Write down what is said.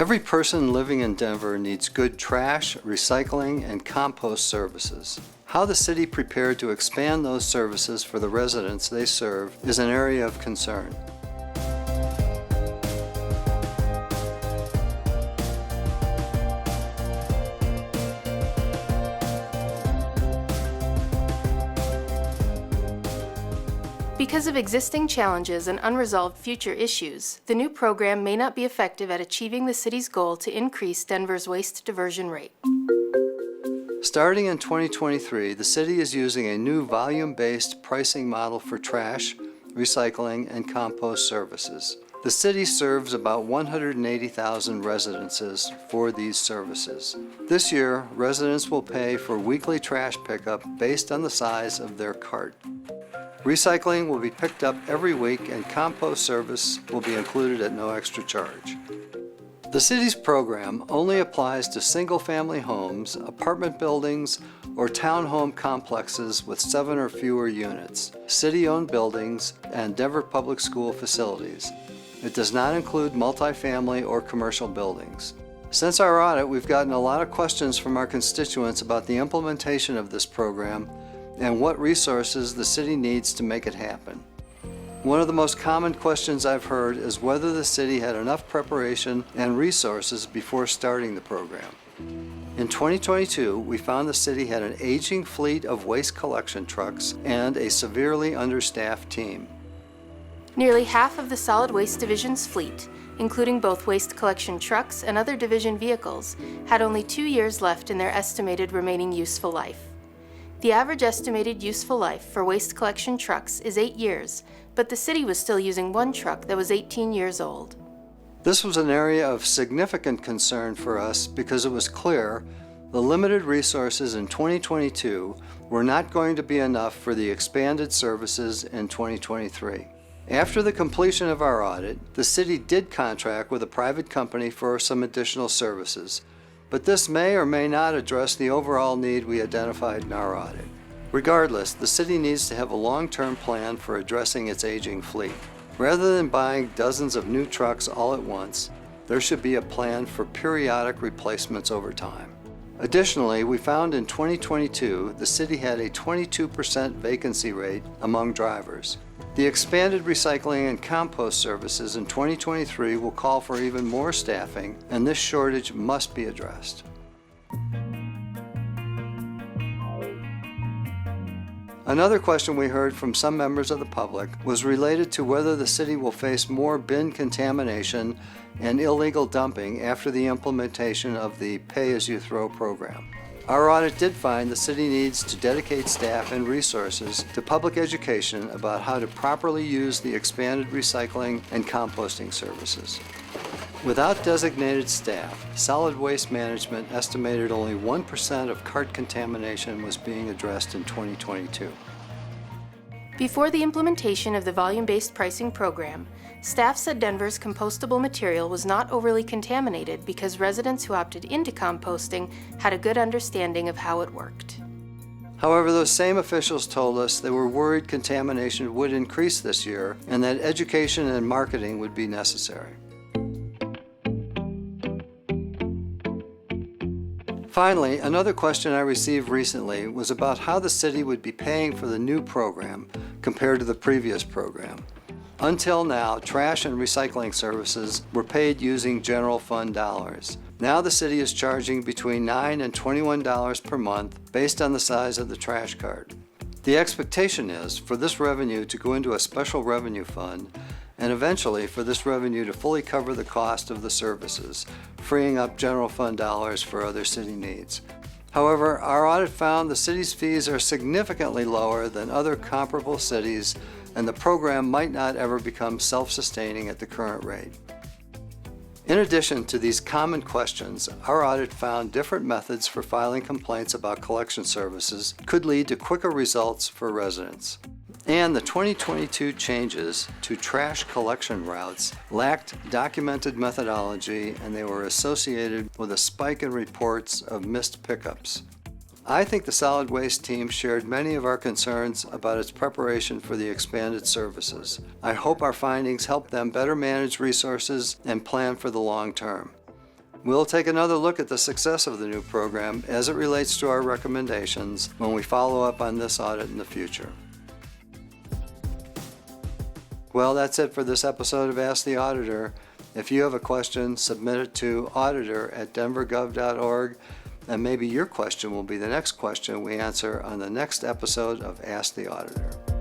Every person living in Denver needs good trash, recycling, and compost services. How the city prepared to expand those services for the residents they serve is an area of concern. Because of existing challenges and unresolved future issues, the new program may not be effective at achieving the city's goal to increase Denver's waste diversion rate. Starting in 2023, the city is using a new volume-based pricing model for trash, recycling, and compost services. The city serves about 180,000 residences for these services. This year, residents will pay for weekly trash pickup based on the size of their cart. Recycling will be picked up every week and compost service will be included at no extra charge. The city's program only applies to single-family homes, apartment buildings, or townhome complexes with 7 or fewer units, city-owned buildings, and Denver Public School facilities. It does not include multifamily or commercial buildings. Since our audit, we've gotten a lot of questions from our constituents about the implementation of this program and what resources the city needs to make it happen. One of the most common questions I've heard is whether the city had enough preparation and resources before starting the program. In 2022, we found the city had an aging fleet of waste collection trucks and a severely understaffed team. Nearly half of the Solid Waste Division's fleet, including both waste collection trucks and other division vehicles, had only 2 years left in their estimated remaining useful life. The average estimated useful life for waste collection trucks is 8 years, but the city was still using one truck that was 18 years old. This was an area of significant concern for us because it was clear the limited resources in 2022 were not going to be enough for the expanded services in 2023. After the completion of our audit, the city did contract with a private company for some additional services, but this may or may not address the overall need we identified in our audit. Regardless, the city needs to have a long-term plan for addressing its aging fleet. Rather than buying dozens of new trucks all at once, there should be a plan for periodic replacements over time. Additionally, we found in 2022 the city had a 22% vacancy rate among drivers. The expanded recycling and compost services in 2023 will call for even more staffing, and this shortage must be addressed. Another question we heard from some members of the public was related to whether the city will face more bin contamination and illegal dumping after the implementation of the Pay-As-You-Throw program. Our audit did find the city needs to dedicate staff and resources to public education about how to properly use the expanded recycling and composting services. Without designated staff, solid waste management estimated only 1% of cart contamination was being addressed in 2022. Before the implementation of the volume-based pricing program, staff said Denver's compostable material was not overly contaminated because residents who opted into composting had a good understanding of how it worked. However, those same officials told us they were worried contamination would increase this year and that education and marketing would be necessary. Finally, another question I received recently was about how the city would be paying for the new program compared to the previous program. Until now, trash and recycling services were paid using general fund dollars. Now the city is charging between $9 and $21 per month based on the size of the trash cart. The expectation is for this revenue to go into a special revenue fund and eventually for this revenue to fully cover the cost of the services, freeing up general fund dollars for other city needs. However, our audit found the city's fees are significantly lower than other comparable cities, and the program might not ever become self-sustaining at the current rate. In addition to these common questions, our audit found different methods for filing complaints about collection services could lead to quicker results for residents. And the 2022 changes to trash collection routes lacked documented methodology, and they were associated with a spike in reports of missed pickups. I think the solid waste team shared many of our concerns about its preparation for the expanded services. I hope our findings help them better manage resources and plan for the long term. We'll take another look at the success of the new program as it relates to our recommendations when we follow up on this audit in the future. Well, that's it for this episode of Ask the Auditor. If you have a question, submit it to auditor@denvergov.org, and maybe your question will be the next question we answer on the next episode of Ask the Auditor.